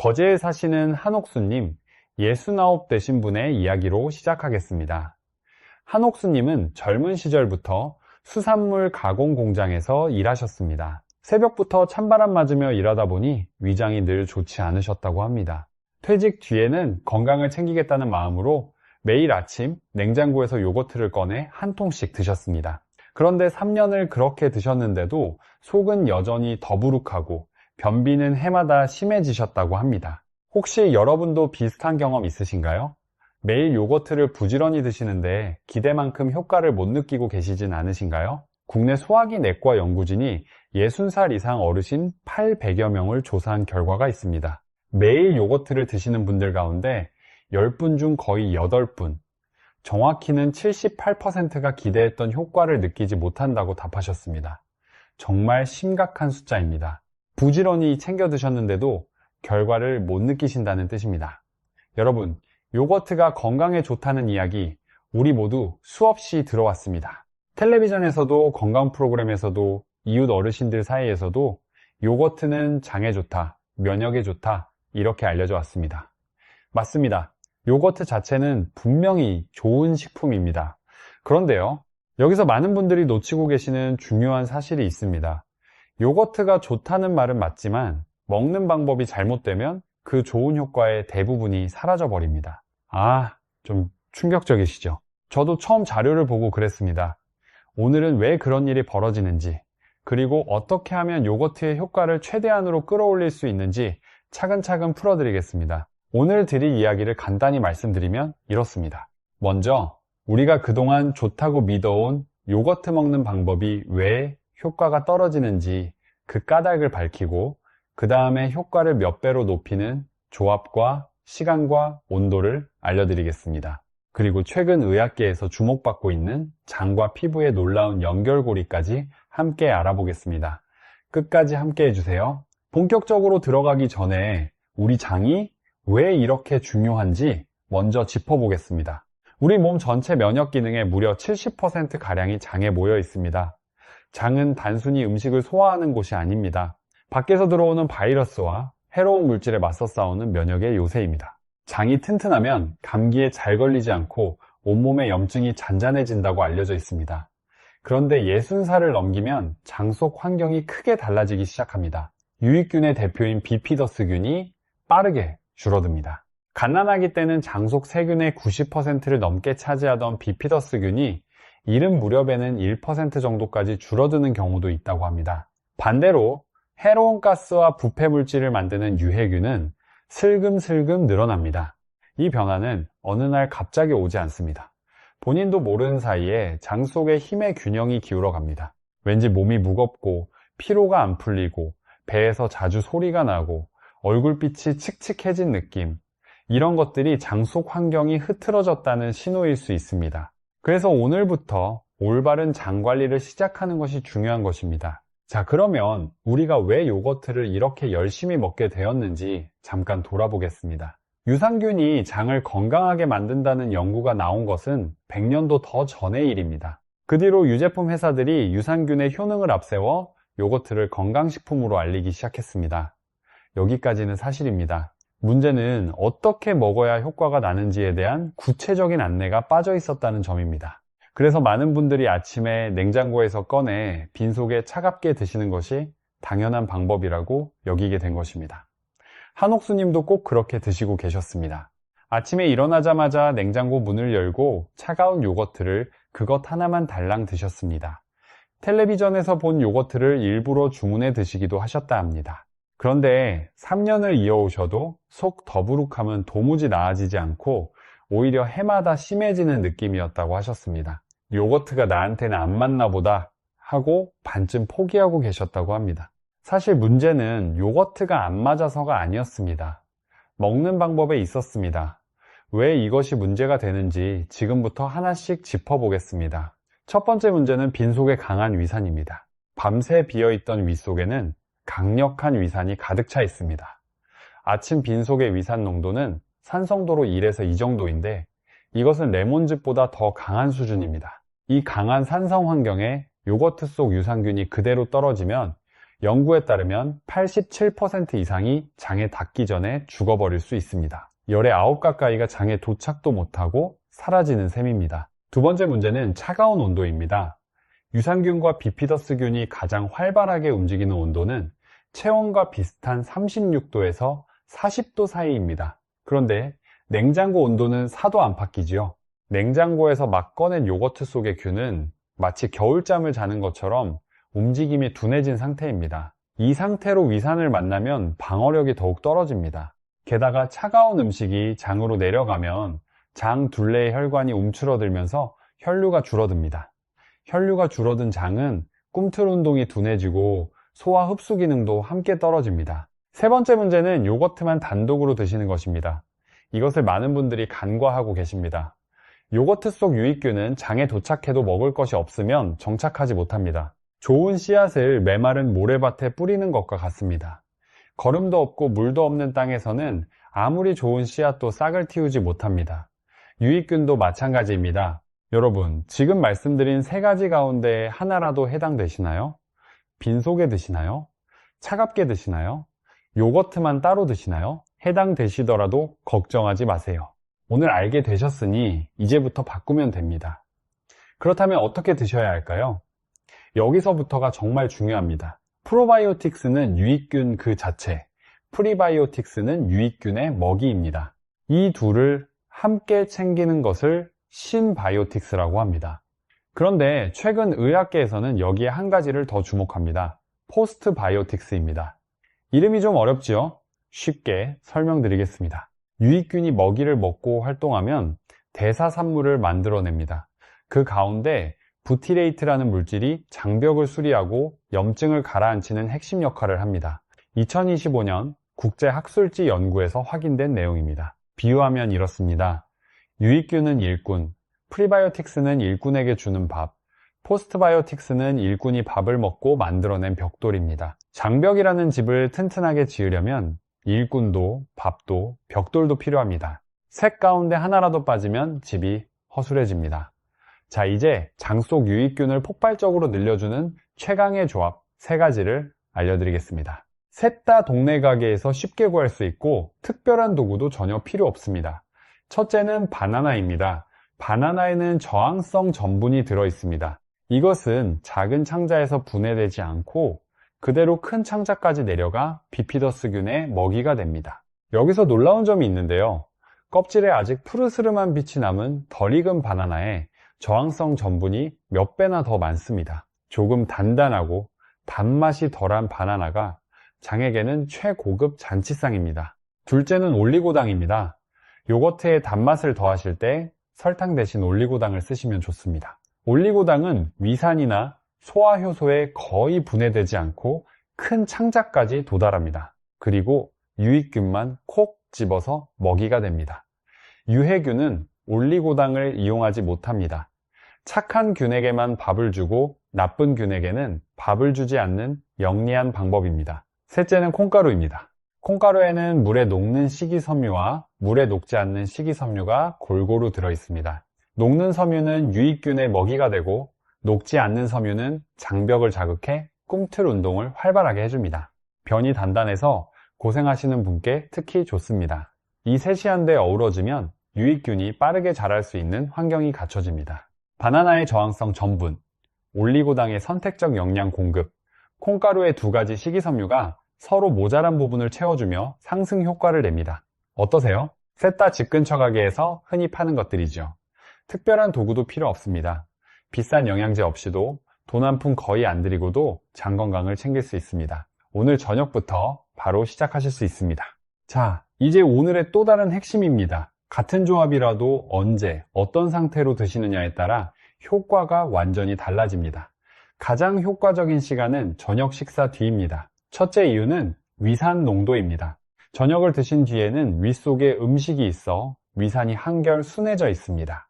거제에 사시는 한옥수님, 69 되신 분의 이야기로 시작하겠습니다. 한옥수님은 젊은 시절부터 수산물 가공 공장에서 일하셨습니다. 새벽부터 찬바람 맞으며 일하다 보니 위장이 늘 좋지 않으셨다고 합니다. 퇴직 뒤에는 건강을 챙기겠다는 마음으로 매일 아침 냉장고에서 요거트를 꺼내 한 통씩 드셨습니다. 그런데 3년을 그렇게 드셨는데도 속은 여전히 더부룩하고 변비는 해마다 심해지셨다고 합니다. 혹시 여러분도 비슷한 경험 있으신가요? 매일 요거트를 부지런히 드시는데 기대만큼 효과를 못 느끼고 계시진 않으신가요? 국내 소화기 내과 연구진이 60살 이상 어르신 800여 명을 조사한 결과가 있습니다. 매일 요거트를 드시는 분들 가운데 10분 중 거의 8분, 정확히는 78%가 기대했던 효과를 느끼지 못한다고 답하셨습니다. 정말 심각한 숫자입니다. 부지런히 챙겨 드셨는데도 결과를 못 느끼신다는 뜻입니다. 여러분, 요거트가 건강에 좋다는 이야기 우리 모두 수없이 들어왔습니다. 텔레비전에서도 건강 프로그램에서도 이웃 어르신들 사이에서도 요거트는 장에 좋다, 면역에 좋다 이렇게 알려져 왔습니다. 맞습니다. 요거트 자체는 분명히 좋은 식품입니다. 그런데요, 여기서 많은 분들이 놓치고 계시는 중요한 사실이 있습니다. 요거트가 좋다는 말은 맞지만 먹는 방법이 잘못되면 그 좋은 효과의 대부분이 사라져 버립니다. 좀 충격적이시죠? 저도 처음 자료를 보고 그랬습니다. 오늘은 왜 그런 일이 벌어지는지, 그리고 어떻게 하면 요거트의 효과를 최대한으로 끌어올릴 수 있는지 차근차근 풀어드리겠습니다. 오늘 드릴 이야기를 간단히 말씀드리면 이렇습니다. 먼저 우리가 그동안 좋다고 믿어온 요거트 먹는 방법이 왜 효과가 떨어지는지 그 까닭을 밝히고 그 다음에 효과를 몇 배로 높이는 조합과 시간과 온도를 알려드리겠습니다. 그리고 최근 의학계에서 주목받고 있는 장과 피부의 놀라운 연결고리까지 함께 알아보겠습니다. 끝까지 함께 해주세요. 본격적으로 들어가기 전에 우리 장이 왜 이렇게 중요한지 먼저 짚어보겠습니다. 우리 몸 전체 면역 기능의 무려 70%가량이 장에 모여 있습니다. 장은 단순히 음식을 소화하는 곳이 아닙니다. 밖에서 들어오는 바이러스와 해로운 물질에 맞서 싸우는 면역의 요새입니다. 장이 튼튼하면 감기에 잘 걸리지 않고 온몸의 염증이 잔잔해진다고 알려져 있습니다. 그런데 60살을 넘기면 장 속 환경이 크게 달라지기 시작합니다. 유익균의 대표인 비피더스균이 빠르게 줄어듭니다. 갓난아기 때는 장 속 세균의 90%를 넘게 차지하던 비피더스균이 이른 무렵에는 1% 정도까지 줄어드는 경우도 있다고 합니다. 반대로 해로운 가스와 부패 물질을 만드는 유해균은 슬금슬금 늘어납니다. 이 변화는 어느 날 갑자기 오지 않습니다. 본인도 모르는 사이에 장 속의 힘의 균형이 기울어 갑니다. 왠지 몸이 무겁고 피로가 안 풀리고 배에서 자주 소리가 나고 얼굴빛이 칙칙해진 느낌, 이런 것들이 장 속 환경이 흐트러졌다는 신호일 수 있습니다. 그래서 오늘부터 올바른 장 관리를 시작하는 것이 중요한 것입니다. 자, 그러면 우리가 왜 요거트를 이렇게 열심히 먹게 되었는지 잠깐 돌아보겠습니다. 유산균이 장을 건강하게 만든다는 연구가 나온 것은 100년도 더 전의 일입니다. 그 뒤로 유제품 회사들이 유산균의 효능을 앞세워 요거트를 건강식품으로 알리기 시작했습니다. 여기까지는 사실입니다. 문제는 어떻게 먹어야 효과가 나는지에 대한 구체적인 안내가 빠져 있었다는 점입니다. 그래서 많은 분들이 아침에 냉장고에서 꺼내 빈속에 차갑게 드시는 것이 당연한 방법이라고 여기게 된 것입니다. 한옥수님도 꼭 그렇게 드시고 계셨습니다. 아침에 일어나자마자 냉장고 문을 열고 차가운 요거트를 그것 하나만 달랑 드셨습니다. 텔레비전에서 본 요거트를 일부러 주문해 드시기도 하셨다 합니다. 그런데 3년을 이어오셔도 속 더부룩함은 도무지 나아지지 않고 오히려 해마다 심해지는 느낌이었다고 하셨습니다. 요거트가 나한테는 안 맞나 보다 하고 반쯤 포기하고 계셨다고 합니다. 사실 문제는 요거트가 안 맞아서가 아니었습니다. 먹는 방법에 있었습니다. 왜 이것이 문제가 되는지 지금부터 하나씩 짚어보겠습니다. 첫 번째 문제는 빈속에 강한 위산입니다. 밤새 비어있던 위 속에는 강력한 위산이 가득 차 있습니다. 아침 빈속의 위산 농도는 산성도로 1에서 2 정도인데 이것은 레몬즙보다 더 강한 수준입니다. 이 강한 산성 환경에 요거트 속 유산균이 그대로 떨어지면 연구에 따르면 87% 이상이 장에 닿기 전에 죽어버릴 수 있습니다. 열의 9 가까이가 장에 도착도 못하고 사라지는 셈입니다. 두 번째 문제는 차가운 온도입니다. 유산균과 비피더스균이 가장 활발하게 움직이는 온도는 체온과 비슷한 36도에서 40도 사이입니다. 그런데 냉장고 온도는 4도 안팎이지요. 냉장고에서 막 꺼낸 요거트 속의 균은 마치 겨울잠을 자는 것처럼 움직임이 둔해진 상태입니다. 이 상태로 위산을 만나면 방어력이 더욱 떨어집니다. 게다가 차가운 음식이 장으로 내려가면 장 둘레의 혈관이 움츠러들면서 혈류가 줄어듭니다. 혈류가 줄어든 장은 꿈틀 운동이 둔해지고 소화 흡수 기능도 함께 떨어집니다. 세 번째 문제는 요거트만 단독으로 드시는 것입니다. 이것을 많은 분들이 간과하고 계십니다. 요거트 속 유익균은 장에 도착해도 먹을 것이 없으면 정착하지 못합니다. 좋은 씨앗을 메마른 모래밭에 뿌리는 것과 같습니다. 거름도 없고 물도 없는 땅에서는 아무리 좋은 씨앗도 싹을 틔우지 못합니다. 유익균도 마찬가지입니다. 여러분, 지금 말씀드린 세 가지 가운데 하나라도 해당되시나요? 빈속에 드시나요? 차갑게 드시나요? 요거트만 따로 드시나요? 해당되시더라도 걱정하지 마세요. 오늘 알게 되셨으니 이제부터 바꾸면 됩니다. 그렇다면 어떻게 드셔야 할까요? 여기서부터가 정말 중요합니다. 프로바이오틱스는 유익균 그 자체, 프리바이오틱스는 유익균의 먹이입니다. 이 둘을 함께 챙기는 것을 신바이오틱스라고 합니다. 그런데 최근 의학계에서는 여기에 한 가지를 더 주목합니다. 포스트바이오틱스입니다. 이름이 좀 어렵지요? 쉽게 설명드리겠습니다. 유익균이 먹이를 먹고 활동하면 대사산물을 만들어냅니다. 그 가운데 부티레이트라는 물질이 장벽을 수리하고 염증을 가라앉히는 핵심 역할을 합니다. 2025년 국제학술지 연구에서 확인된 내용입니다. 비유하면 이렇습니다. 유익균은 일꾼, 프리바이오틱스는 일꾼에게 주는 밥, 포스트바이오틱스는 일꾼이 밥을 먹고 만들어낸 벽돌입니다. 장벽이라는 집을 튼튼하게 지으려면 일꾼도 밥도 벽돌도 필요합니다. 셋 가운데 하나라도 빠지면 집이 허술해집니다. 자, 이제 장 속 유익균을 폭발적으로 늘려주는 최강의 조합 세 가지를 알려드리겠습니다. 셋 다 동네 가게에서 쉽게 구할 수 있고 특별한 도구도 전혀 필요 없습니다. 첫째는 바나나입니다. 바나나에는 저항성 전분이 들어있습니다. 이것은 작은 창자에서 분해되지 않고 그대로 큰 창자까지 내려가 비피더스균의 먹이가 됩니다. 여기서 놀라운 점이 있는데요. 껍질에 아직 푸르스름한 빛이 남은 덜 익은 바나나에 저항성 전분이 몇 배나 더 많습니다. 조금 단단하고 단맛이 덜한 바나나가 장에게는 최고급 잔치상입니다. 둘째는 올리고당입니다. 요거트에 단맛을 더하실 때 설탕 대신 올리고당을 쓰시면 좋습니다. 올리고당은 위산이나 소화효소에 거의 분해되지 않고 큰 창자까지 도달합니다. 그리고 유익균만 콕 집어서 먹이가 됩니다. 유해균은 올리고당을 이용하지 못합니다. 착한 균에게만 밥을 주고 나쁜 균에게는 밥을 주지 않는 영리한 방법입니다. 셋째는 콩가루입니다. 콩가루에는 물에 녹는 식이섬유와 물에 녹지 않는 식이섬유가 골고루 들어있습니다. 녹는 섬유는 유익균의 먹이가 되고 녹지 않는 섬유는 장벽을 자극해 꿈틀 운동을 활발하게 해줍니다. 변이 단단해서 고생하시는 분께 특히 좋습니다. 이 셋이 한데 어우러지면 유익균이 빠르게 자랄 수 있는 환경이 갖춰집니다. 바나나의 저항성 전분, 올리고당의 선택적 영양 공급, 콩가루의 두 가지 식이섬유가 서로 모자란 부분을 채워주며 상승 효과를 냅니다. 어떠세요? 셋 다 집 근처 가게에서 흔히 파는 것들이죠. 특별한 도구도 필요 없습니다. 비싼 영양제 없이도 돈 한 푼 거의 안 들이고도 장 건강을 챙길 수 있습니다. 오늘 저녁부터 바로 시작하실 수 있습니다. 자, 이제 오늘의 또 다른 핵심입니다. 같은 조합이라도 언제, 어떤 상태로 드시느냐에 따라 효과가 완전히 달라집니다. 가장 효과적인 시간은 저녁 식사 뒤입니다. 첫째 이유는 위산 농도입니다. 저녁을 드신 뒤에는 위 속에 음식이 있어 위산이 한결 순해져 있습니다.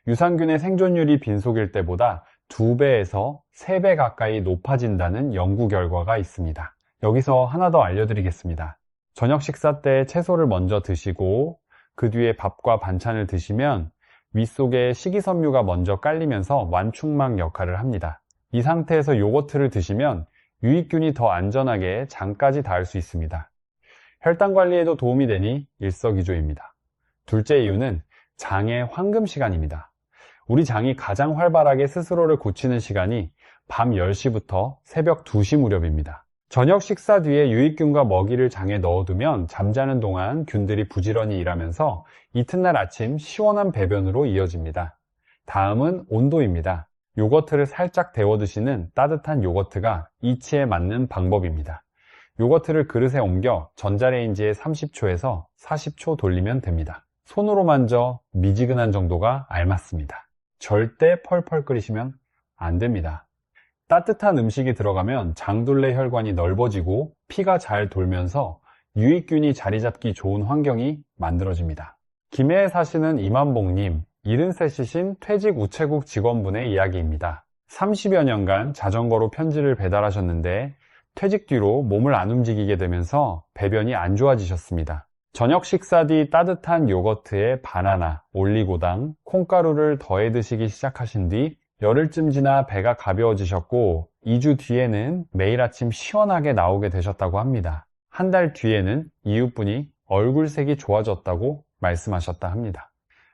유산균의 생존율이 빈속일 때보다 2배에서 3배 가까이 높아진다는 연구 결과가 있습니다. 여기서 하나 더 알려드리겠습니다. 저녁 식사 때 채소를 먼저 드시고 그 뒤에 밥과 반찬을 드시면 위 속에 식이섬유가 먼저 깔리면서 완충막 역할을 합니다. 이 상태에서 요거트를 드시면 유익균이 더 안전하게 장까지 닿을 수 있습니다. 혈당 관리에도 도움이 되니 일석이조입니다. 둘째 이유는 장의 황금 시간입니다. 우리 장이 가장 활발하게 스스로를 고치는 시간이 밤 10시부터 새벽 2시 무렵입니다. 저녁 식사 뒤에 유익균과 먹이를 장에 넣어두면 잠자는 동안 균들이 부지런히 일하면서 이튿날 아침 시원한 배변으로 이어집니다. 다음은 온도입니다. 요거트를 살짝 데워 드시는 따뜻한 요거트가 이치에 맞는 방법입니다. 요거트를 그릇에 옮겨 전자레인지에 30초에서 40초 돌리면 됩니다. 손으로 만져 미지근한 정도가 알맞습니다. 절대 펄펄 끓이시면 안 됩니다. 따뜻한 음식이 들어가면 장둘레 혈관이 넓어지고 피가 잘 돌면서 유익균이 자리 잡기 좋은 환경이 만들어집니다. 김해에 사시는 이만복님, 73이신 퇴직 우체국 직원분의 이야기입니다. 30여 년간 자전거로 편지를 배달하셨는데 퇴직 뒤로 몸을 안 움직이게 되면서 배변이 안 좋아지셨습니다. 저녁 식사 뒤 따뜻한 요거트에 바나나, 올리고당, 콩가루를 더해 드시기 시작하신 뒤 열흘쯤 지나 배가 가벼워지셨고 2주 뒤에는 매일 아침 시원하게 나오게 되셨다고 합니다. 한 달 뒤에는 이웃분이 얼굴색이 좋아졌다고 말씀하셨다 합니다.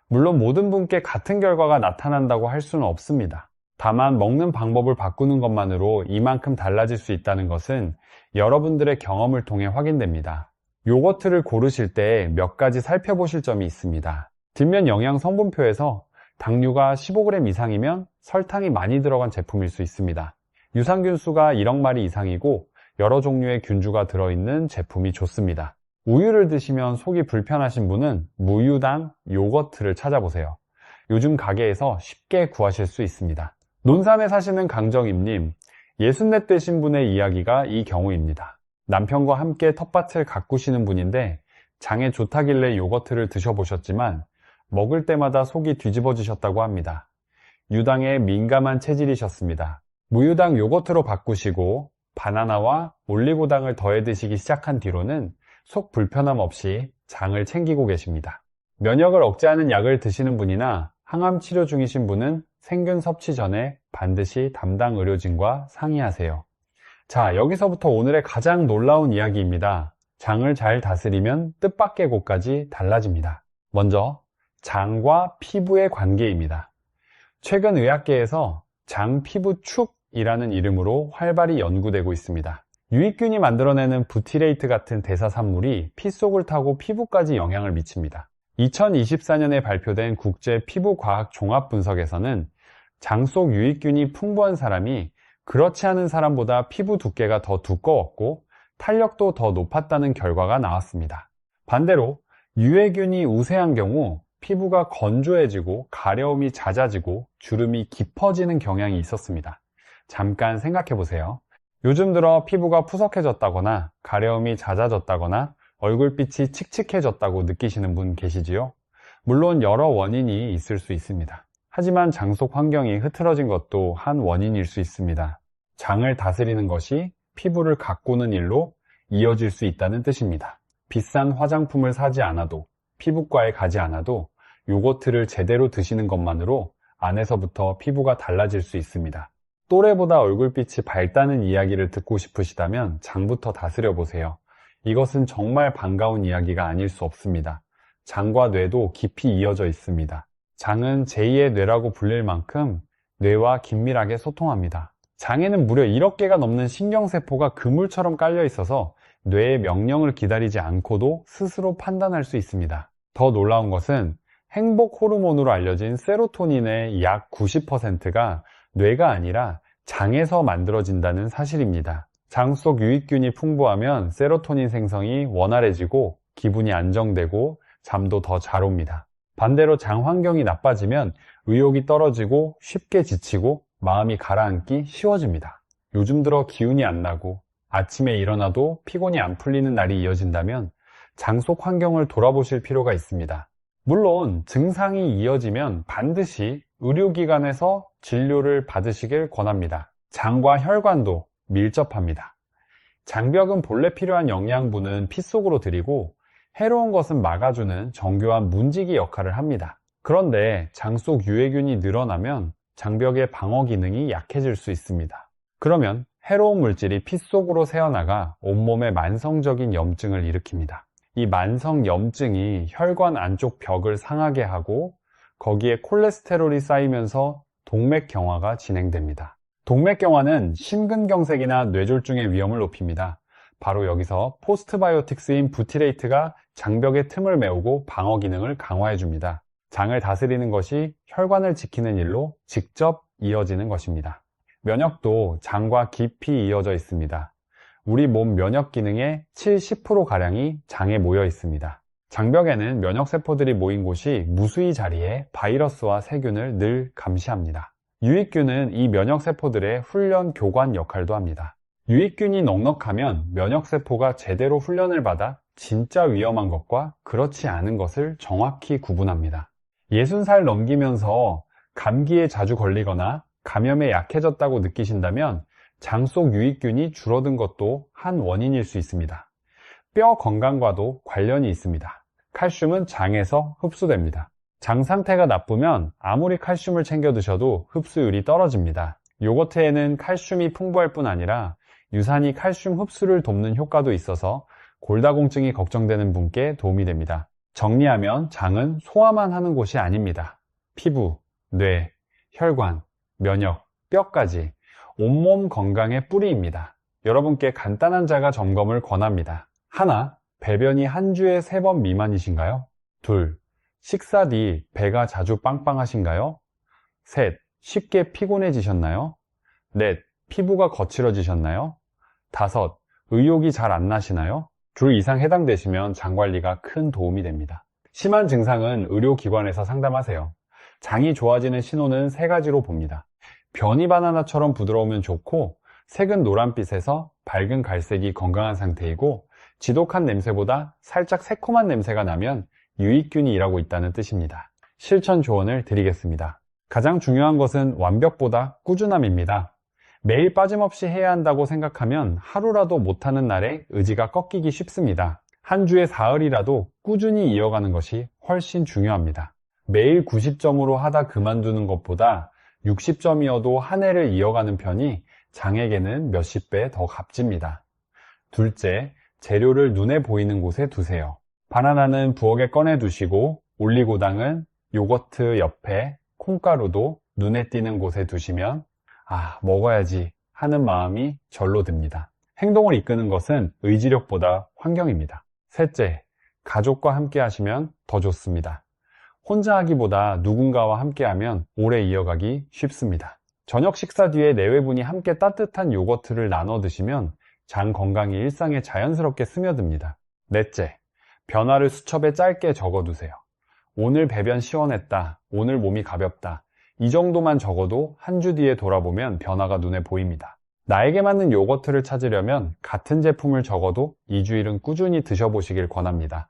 물론 모든 분께 같은 결과가 나타난다고 할 수는 없습니다. 다만 먹는 방법을 바꾸는 것만으로 이만큼 달라질 수 있다는 것은 여러분들의 경험을 통해 확인됩니다. 요거트를 고르실 때 몇 가지 살펴보실 점이 있습니다. 뒷면 영양 성분표에서 당류가 15g 이상이면 설탕이 많이 들어간 제품일 수 있습니다. 유산균 수가 1억 마리 이상이고 여러 종류의 균주가 들어있는 제품이 좋습니다. 우유를 드시면 속이 불편하신 분은 무유당 요거트를 찾아보세요. 요즘 가게에서 쉽게 구하실 수 있습니다. 논산에 사시는 강정임님, 64 되신 분의 이야기가 이 경우입니다. 남편과 함께 텃밭을 가꾸시는 분인데 장에 좋다길래 요거트를 드셔보셨지만 먹을 때마다 속이 뒤집어지셨다고 합니다. 유당에 민감한 체질이셨습니다. 무유당 요거트로 바꾸시고 바나나와 올리고당을 더해 드시기 시작한 뒤로는 속 불편함 없이 장을 챙기고 계십니다. 면역을 억제하는 약을 드시는 분이나 항암 치료 중이신 분은 생균 섭취 전에 반드시 담당 의료진과 상의하세요. 자, 여기서부터 오늘의 가장 놀라운 이야기입니다. 장을 잘 다스리면 뜻밖의 곳까지 달라집니다. 먼저 장과 피부의 관계입니다. 최근 의학계에서 장 피부축이라는 이름으로 활발히 연구되고 있습니다. 유익균이 만들어내는 부티레이트 같은 대사산물이 피 속을 타고 피부까지 영향을 미칩니다. 2024년에 발표된 국제 피부과학 종합분석에서는 장 속 유익균이 풍부한 사람이 그렇지 않은 사람보다 피부 두께가 더 두꺼웠고 탄력도 더 높았다는 결과가 나왔습니다. 반대로 유해균이 우세한 경우 피부가 건조해지고 가려움이 잦아지고 주름이 깊어지는 경향이 있었습니다. 잠깐 생각해 보세요. 요즘 들어 피부가 푸석해졌다거나 가려움이 잦아졌다거나 얼굴빛이 칙칙해졌다고 느끼시는 분 계시지요? 물론 여러 원인이 있을 수 있습니다. 하지만 장 속 환경이 흐트러진 것도 한 원인일 수 있습니다. 장을 다스리는 것이 피부를 가꾸는 일로 이어질 수 있다는 뜻입니다. 비싼 화장품을 사지 않아도, 피부과에 가지 않아도 요거트를 제대로 드시는 것만으로 안에서부터 피부가 달라질 수 있습니다. 또래보다 얼굴빛이 밝다는 이야기를 듣고 싶으시다면 장부터 다스려 보세요. 이것은 정말 반가운 이야기가 아닐 수 없습니다. 장과 뇌도 깊이 이어져 있습니다. 장은 제2의 뇌라고 불릴 만큼 뇌와 긴밀하게 소통합니다. 장에는 무려 1억 개가 넘는 신경세포가 그물처럼 깔려 있어서 뇌의 명령을 기다리지 않고도 스스로 판단할 수 있습니다. 더 놀라운 것은 행복 호르몬으로 알려진 세로토닌의 약 90%가 뇌가 아니라 장에서 만들어진다는 사실입니다. 장 속 유익균이 풍부하면 세로토닌 생성이 원활해지고 기분이 안정되고 잠도 더 잘 옵니다. 반대로 장 환경이 나빠지면 의욕이 떨어지고 쉽게 지치고 마음이 가라앉기 쉬워집니다. 요즘 들어 기운이 안 나고 아침에 일어나도 피곤이 안 풀리는 날이 이어진다면 장 속 환경을 돌아보실 필요가 있습니다. 물론 증상이 이어지면 반드시 의료기관에서 진료를 받으시길 권합니다. 장과 혈관도 밀접합니다. 장벽은 본래 필요한 영양분은 피 속으로 들이고 해로운 것은 막아주는 정교한 문지기 역할을 합니다. 그런데 장 속 유해균이 늘어나면 장벽의 방어 기능이 약해질 수 있습니다. 그러면 해로운 물질이 피 속으로 새어나가 온몸에 만성적인 염증을 일으킵니다. 이 만성 염증이 혈관 안쪽 벽을 상하게 하고 거기에 콜레스테롤이 쌓이면서 동맥경화가 진행됩니다. 동맥경화는 심근경색이나 뇌졸중의 위험을 높입니다. 바로 여기서 포스트바이오틱스인 부티레이트가 장벽의 틈을 메우고 방어 기능을 강화해 줍니다. 장을 다스리는 것이 혈관을 지키는 일로 직접 이어지는 것입니다. 면역도 장과 깊이 이어져 있습니다. 우리 몸 면역 기능의 70%가량이 장에 모여 있습니다. 장벽에는 면역세포들이 모인 곳이 무수히 자리에 바이러스와 세균을 늘 감시합니다. 유익균은 이 면역세포들의 훈련 교관 역할도 합니다. 유익균이 넉넉하면 면역세포가 제대로 훈련을 받아 진짜 위험한 것과 그렇지 않은 것을 정확히 구분합니다. 60살 넘기면서 감기에 자주 걸리거나 감염에 약해졌다고 느끼신다면 장 속 유익균이 줄어든 것도 한 원인일 수 있습니다. 뼈 건강과도 관련이 있습니다. 칼슘은 장에서 흡수됩니다. 장 상태가 나쁘면 아무리 칼슘을 챙겨 드셔도 흡수율이 떨어집니다. 요거트에는 칼슘이 풍부할 뿐 아니라 유산이 칼슘 흡수를 돕는 효과도 있어서 골다공증이 걱정되는 분께 도움이 됩니다. 정리하면 장은 소화만 하는 곳이 아닙니다. 피부, 뇌, 혈관, 면역, 뼈까지 온몸 건강의 뿌리입니다. 여러분께 간단한 자가 점검을 권합니다. 하나, 배변이 한 주에 3번 미만이신가요? 둘, 식사 뒤 배가 자주 빵빵하신가요? 셋, 쉽게 피곤해지셨나요? 넷, 피부가 거칠어지셨나요? 다섯, 의욕이 잘 안 나시나요? 둘 이상 해당되시면 장관리가 큰 도움이 됩니다. 심한 증상은 의료기관에서 상담하세요. 장이 좋아지는 신호는 3가지로 봅니다. 변이 바나나처럼 부드러우면 좋고 색은 노란빛에서 밝은 갈색이 건강한 상태이고 지독한 냄새보다 살짝 새콤한 냄새가 나면 유익균이 일하고 있다는 뜻입니다. 실천 조언을 드리겠습니다. 가장 중요한 것은 완벽보다 꾸준함입니다. 매일 빠짐없이 해야 한다고 생각하면 하루라도 못하는 날에 의지가 꺾이기 쉽습니다. 한 주에 사흘이라도 꾸준히 이어가는 것이 훨씬 중요합니다. 매일 90점으로 하다 그만두는 것보다 60점이어도 한 해를 이어가는 편이 장에게는 몇십 배 더 값집니다. 둘째, 재료를 눈에 보이는 곳에 두세요. 바나나는 부엌에 꺼내 두시고 올리고당은 요거트 옆에, 콩가루도 눈에 띄는 곳에 두시면 먹어야지 하는 마음이 절로 듭니다. 행동을 이끄는 것은 의지력보다 환경입니다. 셋째, 가족과 함께 하시면 더 좋습니다. 혼자 하기보다 누군가와 함께 하면 오래 이어가기 쉽습니다. 저녁 식사 뒤에 내외분이 함께 따뜻한 요거트를 나눠 드시면 장 건강이 일상에 자연스럽게 스며듭니다. 넷째, 변화를 수첩에 짧게 적어두세요. 오늘 배변 시원했다, 오늘 몸이 가볍다, 이 정도만 적어도 한 주 뒤에 돌아보면 변화가 눈에 보입니다. 나에게 맞는 요거트를 찾으려면 같은 제품을 적어도 2주일은 꾸준히 드셔보시길 권합니다.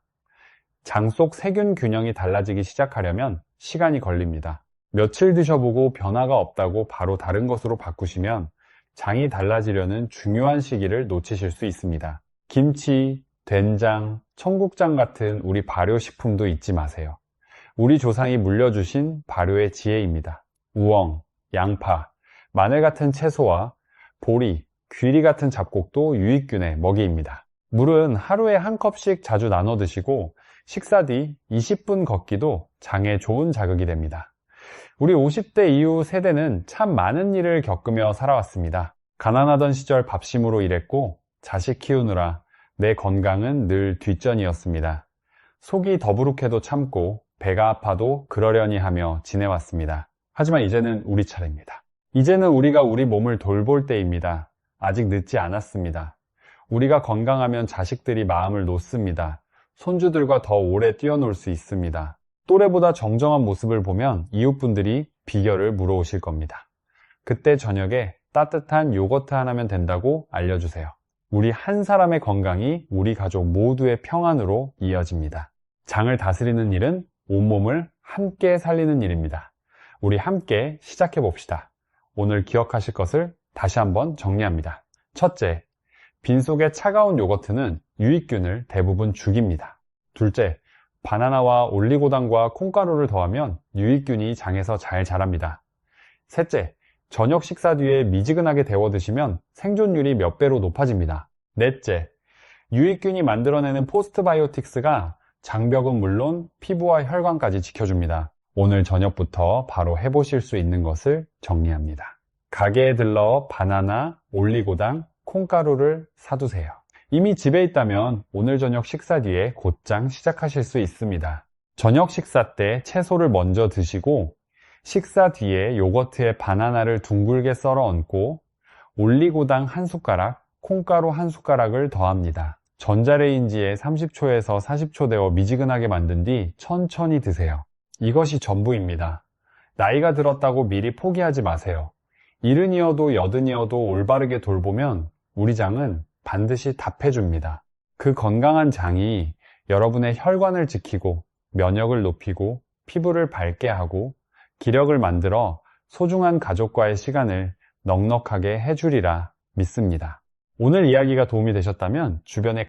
장 속 세균 균형이 달라지기 시작하려면 시간이 걸립니다. 며칠 드셔보고 변화가 없다고 바로 다른 것으로 바꾸시면 장이 달라지려는 중요한 시기를 놓치실 수 있습니다. 김치, 된장, 청국장 같은 우리 발효식품도 잊지 마세요. 우리 조상이 물려주신 발효의 지혜입니다. 우엉, 양파, 마늘 같은 채소와 보리, 귀리 같은 잡곡도 유익균의 먹이입니다. 물은 하루에 한 컵씩 자주 나눠 드시고 식사 뒤 20분 걷기도 장에 좋은 자극이 됩니다. 우리 50대 이후 세대는 참 많은 일을 겪으며 살아왔습니다. 가난하던 시절 밥심으로 일했고 자식 키우느라 내 건강은 늘 뒷전이었습니다. 속이 더부룩해도 참고 배가 아파도 그러려니 하며 지내왔습니다. 하지만 이제는 우리 차례입니다. 이제는 우리가 우리 몸을 돌볼 때입니다. 아직 늦지 않았습니다. 우리가 건강하면 자식들이 마음을 놓습니다. 손주들과 더 오래 뛰어놀 수 있습니다. 또래보다 정정한 모습을 보면 이웃분들이 비결을 물어오실 겁니다. 그때 저녁에 따뜻한 요거트 하나면 된다고 알려주세요. 우리 한 사람의 건강이 우리 가족 모두의 평안으로 이어집니다. 장을 다스리는 일은 온몸을 함께 살리는 일입니다. 우리 함께 시작해 봅시다. 오늘 기억하실 것을 다시 한번 정리합니다. 첫째, 빈속의 차가운 요거트는 유익균을 대부분 죽입니다. 둘째, 바나나와 올리고당과 콩가루를 더하면 유익균이 장에서 잘 자랍니다. 셋째, 저녁 식사 뒤에 미지근하게 데워 드시면 생존율이 몇 배로 높아집니다. 넷째, 유익균이 만들어내는 포스트바이오틱스가 장벽은 물론 피부와 혈관까지 지켜줍니다. 오늘 저녁부터 바로 해보실 수 있는 것을 정리합니다. 가게에 들러 바나나, 올리고당, 콩가루를 사두세요. 이미 집에 있다면 오늘 저녁 식사 뒤에 곧장 시작하실 수 있습니다. 저녁 식사 때 채소를 먼저 드시고 식사 뒤에 요거트에 바나나를 둥글게 썰어 얹고 올리고당 한 숟가락, 콩가루 한 숟가락을 더합니다. 전자레인지에 30초에서 40초 데워 미지근하게 만든 뒤 천천히 드세요. 이것이 전부입니다. 나이가 들었다고 미리 포기하지 마세요. 이른이어도 여든이어도 올바르게 돌보면 우리 장은 반드시 답해줍니다. 그 건강한 장이 여러분의 혈관을 지키고 면역을 높이고 피부를 밝게 하고 기력을 만들어 소중한 가족과의 시간을 넉넉하게 해주리라 믿습니다. 오늘 이야기가 도움이 되셨다면 주변에